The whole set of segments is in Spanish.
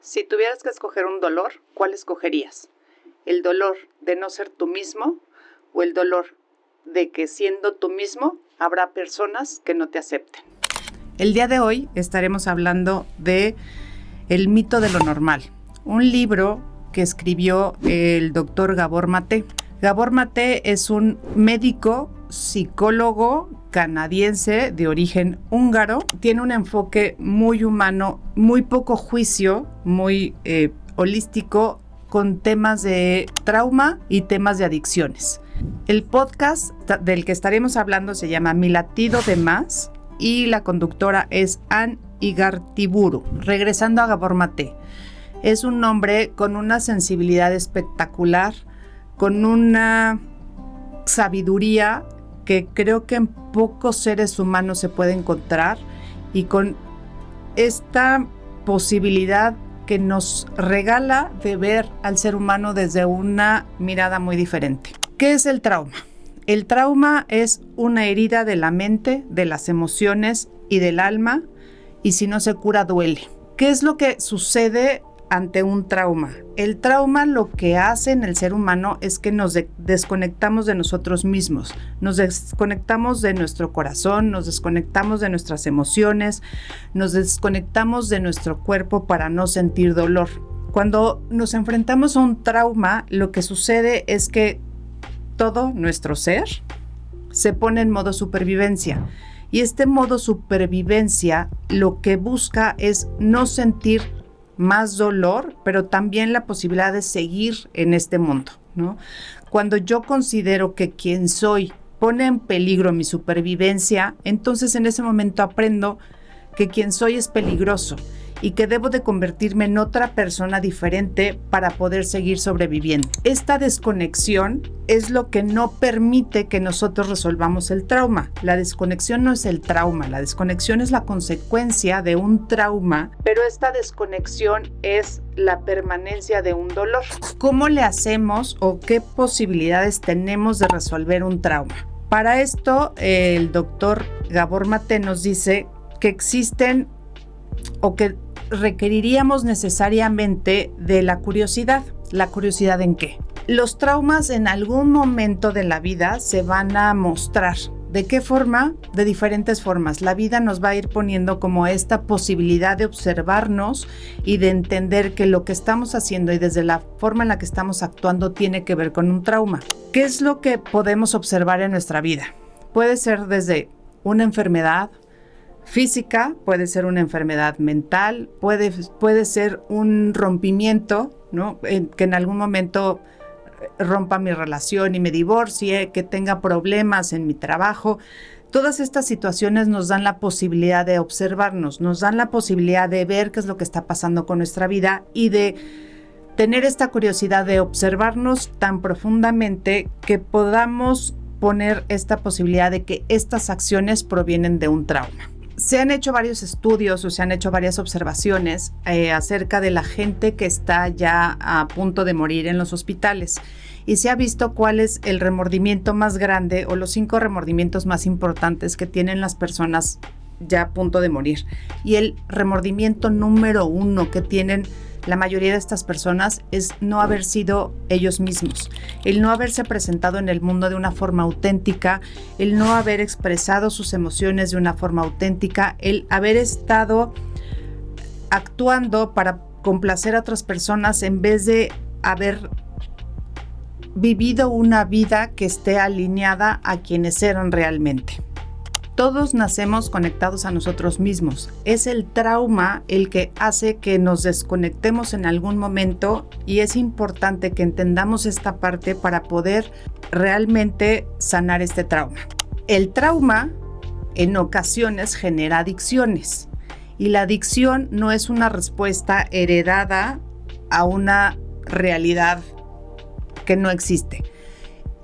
Si tuvieras que escoger un dolor, ¿cuál escogerías? ¿El dolor de no ser tú mismo o el dolor de que siendo tú mismo habrá personas que no te acepten? El día de hoy estaremos hablando de El mito de lo normal, un libro que escribió el doctor Gabor Maté. Gabor Maté es un médico, psicólogo canadiense de origen húngaro. Tiene un enfoque muy humano, muy poco juicio, muy holístico, con temas de trauma y temas de adicciones. El podcast del que estaremos hablando se llama Mi latido de más y la conductora es Anne Igartiburu. Regresando a Gabor Maté, es un hombre con una sensibilidad espectacular, con una sabiduría que creo que en pocos seres humanos se puede encontrar, y con esta posibilidad que nos regala de ver al ser humano desde una mirada muy diferente. ¿Qué es el trauma? El trauma es una herida de la mente, de las emociones y del alma, y si no se cura duele. ¿Qué es lo que sucede ante un trauma? El trauma lo que hace en el ser humano es que nos desconectamos de nosotros mismos, nos desconectamos de nuestro corazón, nos desconectamos de nuestras emociones, nos desconectamos de nuestro cuerpo para no sentir dolor. Cuando nos enfrentamos a un trauma, lo que sucede es que todo nuestro ser se pone en modo supervivencia. Y este modo supervivencia lo que busca es no sentir más dolor, pero también la posibilidad de seguir en este mundo, ¿no? Cuando yo considero que quien soy pone en peligro mi supervivencia, entonces en ese momento aprendo que quien soy es peligroso y que debo de convertirme en otra persona diferente para poder seguir sobreviviendo. Esta desconexión es lo que no permite que nosotros resolvamos el trauma. La desconexión no es el trauma, la desconexión es la consecuencia de un trauma, pero esta desconexión es la permanencia de un dolor. ¿Cómo le hacemos o qué posibilidades tenemos de resolver un trauma? Para esto, el doctor Gabor Maté nos dice que existen o que requeriríamos necesariamente de la curiosidad. ¿La curiosidad en qué? Los traumas en algún momento de la vida se van a mostrar. ¿De qué forma? De diferentes formas. La vida nos va a ir poniendo como esta posibilidad de observarnos y de entender que lo que estamos haciendo y desde la forma en la que estamos actuando tiene que ver con un trauma. ¿Qué es lo que podemos observar en nuestra vida? Puede ser desde una enfermedad física, puede ser una enfermedad mental, puede ser un rompimiento, ¿no? Que en algún momento rompa mi relación y me divorcie, que tenga problemas en mi trabajo. Todas estas situaciones nos dan la posibilidad de observarnos, nos dan la posibilidad de ver qué es lo que está pasando con nuestra vida y de tener esta curiosidad de observarnos tan profundamente que podamos poner esta posibilidad de que estas acciones provienen de un trauma. Se han hecho varios estudios o se han hecho varias observaciones acerca de la gente que está ya a punto de morir en los hospitales, y se ha visto cuál es el remordimiento más grande o los 5 remordimientos más importantes que tienen las personas ya a punto de morir. Y el remordimiento número 1 que tienen la mayoría de estas personas es no haber sido ellos mismos, el no haberse presentado en el mundo de una forma auténtica, el no haber expresado sus emociones de una forma auténtica, el haber estado actuando para complacer a otras personas en vez de haber vivido una vida que esté alineada a quienes eran realmente. Todos nacemos conectados a nosotros mismos. Es el trauma el que hace que nos desconectemos en algún momento, y es importante que entendamos esta parte para poder realmente sanar este trauma. El trauma en ocasiones genera adicciones, y la adicción no es una respuesta heredada a una realidad que no existe.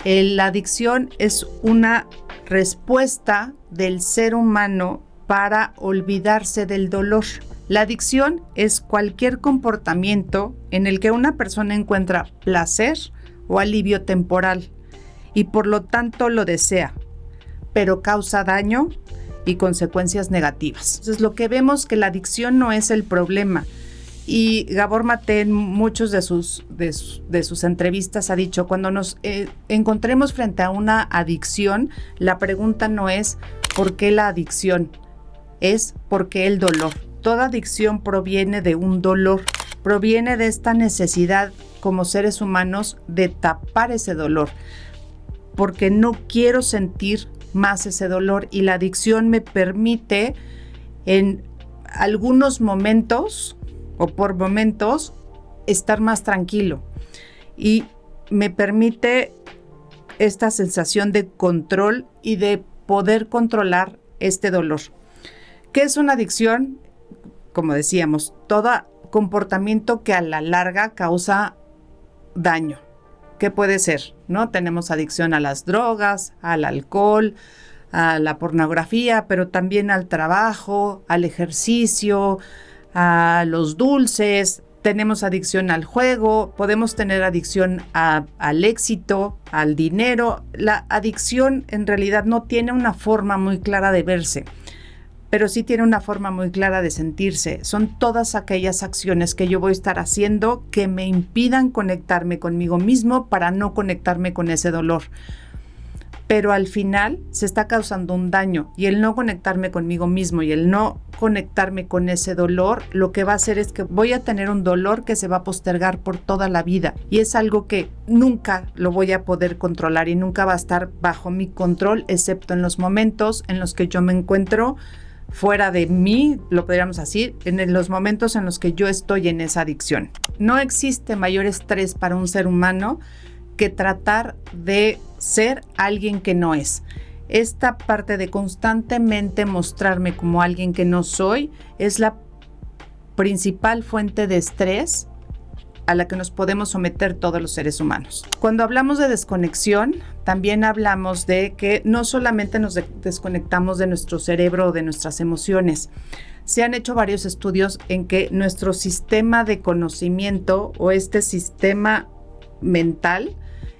La adicción es una respuesta del ser humano para olvidarse del dolor. La adicción es cualquier comportamiento en el que una persona encuentra placer o alivio temporal y por lo tanto lo desea, pero causa daño y consecuencias negativas. Entonces, lo que vemos que la adicción no es el problema. Y Gabor Maté en muchos de sus entrevistas ha dicho, cuando nos encontremos frente a una adicción, la pregunta no es ¿por qué la adicción? Es ¿por qué el dolor? Toda adicción proviene de un dolor, proviene de esta necesidad como seres humanos de tapar ese dolor, porque no quiero sentir más ese dolor, y la adicción me permite en algunos momentos o por momentos estar más tranquilo, y me permite esta sensación de control y de poder controlar este dolor. ¿Qué es una adicción? Como decíamos, todo comportamiento que a la larga causa daño. ¿Qué puede ser? ¿No? Tenemos adicción a las drogas, al alcohol, a la pornografía, pero también al trabajo, al ejercicio, a los dulces. Tenemos adicción al juego, podemos tener adicción al éxito, al dinero. La adicción en realidad no tiene una forma muy clara de verse, pero sí tiene una forma muy clara de sentirse. Son todas aquellas acciones que yo voy a estar haciendo que me impidan conectarme conmigo mismo para no conectarme con ese dolor. Pero al final se está causando un daño, y el no conectarme conmigo mismo y el no conectarme con ese dolor, lo que va a hacer es que voy a tener un dolor que se va a postergar por toda la vida, y es algo que nunca lo voy a poder controlar y nunca va a estar bajo mi control, excepto en los momentos en los que yo me encuentro fuera de mí, lo podríamos decir, en los momentos en los que yo estoy en esa adicción. No existe mayor estrés para un ser humano que tratar de ser alguien que no es. Esta parte de constantemente mostrarme como alguien que no soy es la principal fuente de estrés a la que nos podemos someter todos los seres humanos. Cuando hablamos de desconexión, también hablamos de que no solamente nos desconectamos de nuestro cerebro o de nuestras emociones. Se han hecho varios estudios en que nuestro sistema de conocimiento o este sistema mental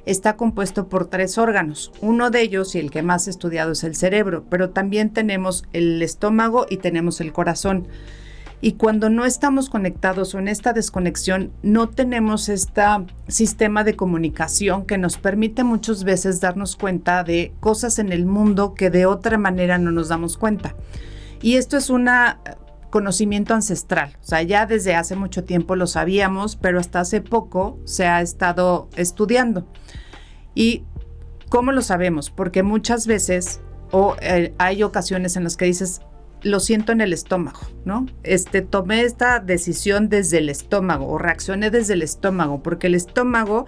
está compuesto por 3 órganos. Uno de ellos, y el que más estudiado, es el cerebro, pero también tenemos el estómago y tenemos el corazón. Y cuando no estamos conectados o en esta desconexión, no tenemos este sistema de comunicación que nos permite muchas veces darnos cuenta de cosas en el mundo que de otra manera no nos damos cuenta. Y esto es un conocimiento ancestral. O sea, ya desde hace mucho tiempo lo sabíamos, pero hasta hace poco se ha estado estudiando. ¿Y cómo lo sabemos? Porque muchas veces hay ocasiones en las que dices, lo siento en el estómago, ¿no? Tomé esta decisión desde el estómago o reaccioné desde el estómago, porque el estómago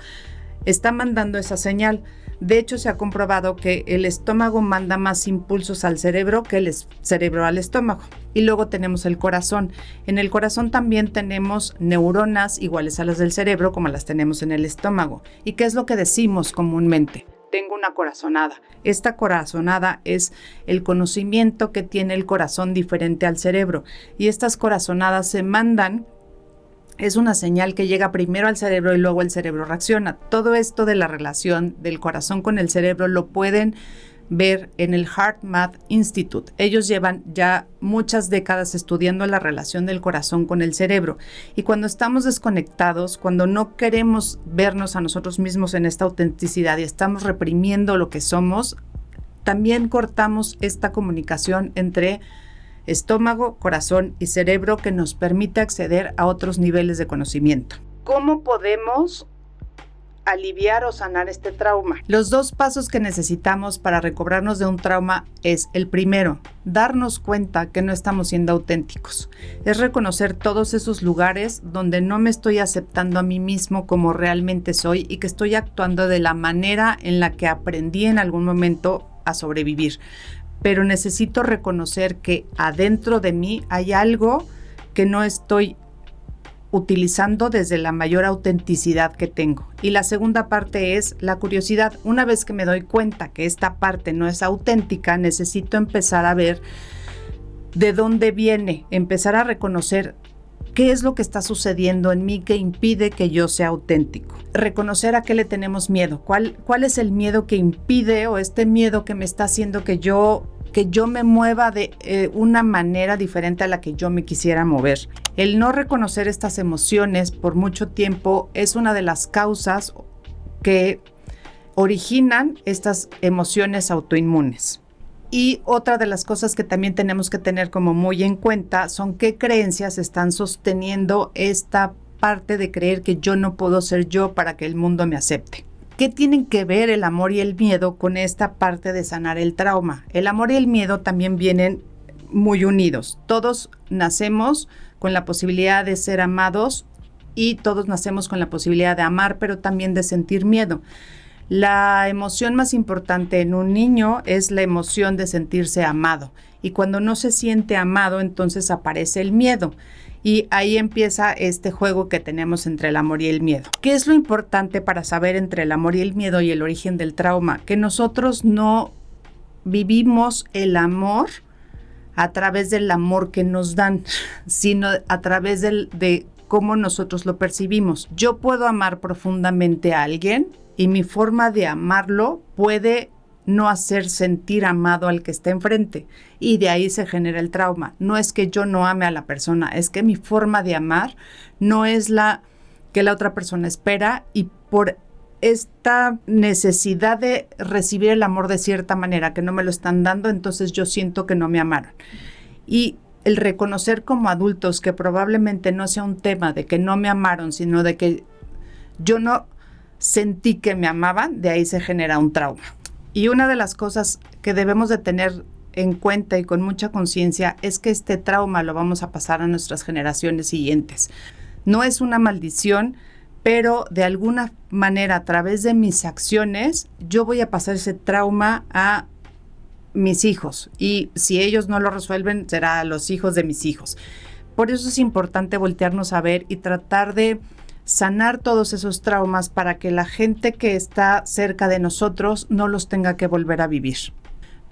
está mandando esa señal. De hecho, se ha comprobado que el estómago manda más impulsos al cerebro que el cerebro al estómago. Y luego tenemos el corazón. En el corazón también tenemos neuronas iguales a las del cerebro, como las tenemos en el estómago. ¿Y qué es lo que decimos comúnmente? Tengo una corazonada. Esta corazonada es el conocimiento que tiene el corazón diferente al cerebro. Y estas corazonadas se mandan, es una señal que llega primero al cerebro y luego el cerebro reacciona. Todo esto de la relación del corazón con el cerebro lo pueden ver en el HeartMath Institute. Ellos llevan ya muchas décadas estudiando la relación del corazón con el cerebro, y cuando estamos desconectados, cuando no queremos vernos a nosotros mismos en esta autenticidad y estamos reprimiendo lo que somos, también cortamos esta comunicación entre estómago, corazón y cerebro que nos permite acceder a otros niveles de conocimiento. ¿Cómo podemos aliviar o sanar este trauma? Los 2 pasos que necesitamos para recobrarnos de un trauma es: el primero, darnos cuenta que no estamos siendo auténticos. Es reconocer todos esos lugares donde no me estoy aceptando a mí mismo como realmente soy y que estoy actuando de la manera en la que aprendí en algún momento a sobrevivir. Pero necesito reconocer que adentro de mí hay algo que no estoy utilizando desde la mayor autenticidad que tengo. Y la segunda parte es la curiosidad. Una vez que me doy cuenta que esta parte no es auténtica, necesito empezar a ver de dónde viene, empezar a reconocer qué es lo que está sucediendo en mí que impide que yo sea auténtico. Reconocer a qué le tenemos miedo, cuál es el miedo que impide, o este miedo que me está haciendo que yo que yo me mueva de una manera diferente a la que yo me quisiera mover. El no reconocer estas emociones por mucho tiempo es una de las causas que originan estas emociones autoinmunes. Y otra de las cosas que también tenemos que tener como muy en cuenta son qué creencias están sosteniendo esta parte de creer que yo no puedo ser yo para que el mundo me acepte. ¿Qué tienen que ver el amor y el miedo con esta parte de sanar el trauma? El amor y el miedo también vienen muy unidos. Todos nacemos con la posibilidad de ser amados y todos nacemos con la posibilidad de amar, pero también de sentir miedo. La emoción más importante en un niño es la emoción de sentirse amado. Y cuando no se siente amado, entonces aparece el miedo. Y ahí empieza este juego que tenemos entre el amor y el miedo. ¿Qué es lo importante para saber entre el amor y el miedo y el origen del trauma? Que nosotros no vivimos el amor a través del amor que nos dan, sino a través de cómo nosotros lo percibimos. Yo puedo amar profundamente a alguien y mi forma de amarlo puede no hacer sentir amado al que está enfrente, y de ahí se genera el trauma. No es que yo no ame a la persona, es que mi forma de amar no es la que la otra persona espera, y por esta necesidad de recibir el amor de cierta manera que no me lo están dando, entonces yo siento que no me amaron. Y el reconocer como adultos que probablemente no sea un tema de que no me amaron, sino de que yo no sentí que me amaban, de ahí se genera un trauma. Y una de las cosas que debemos de tener en cuenta y con mucha conciencia es que este trauma lo vamos a pasar a nuestras generaciones siguientes. No es una maldición, pero de alguna manera a través de mis acciones yo voy a pasar ese trauma a mis hijos, y si ellos no lo resuelven será a los hijos de mis hijos. Por eso es importante voltearnos a ver y tratar de sanar todos esos traumas para que la gente que está cerca de nosotros no los tenga que volver a vivir.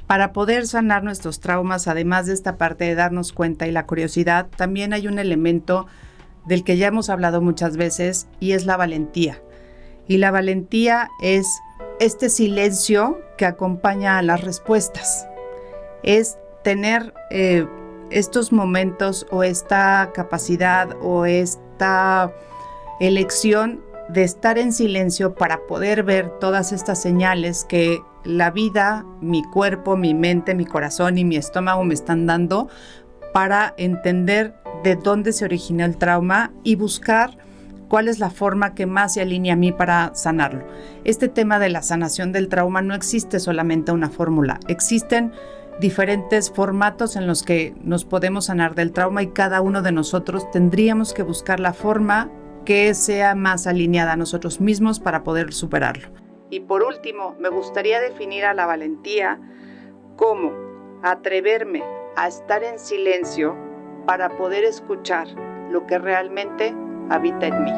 Para poder sanar nuestros traumas, además de esta parte de darnos cuenta y la curiosidad, también hay un elemento del que ya hemos hablado muchas veces, y es la valentía. Y la valentía es este silencio que acompaña a las respuestas. Es tener estos momentos o esta capacidad o esta elección de estar en silencio para poder ver todas estas señales que la vida, mi cuerpo, mi mente, mi corazón y mi estómago me están dando, para entender de dónde se originó el trauma y buscar cuál es la forma que más se alinea a mí para sanarlo. Este tema de la sanación del trauma no existe solamente una fórmula, existen diferentes formatos en los que nos podemos sanar del trauma, y cada uno de nosotros tendríamos que buscar la forma que sea más alineada a nosotros mismos para poder superarlo. Y por último, me gustaría definir a la valentía como atreverme a estar en silencio para poder escuchar lo que realmente habita en mí.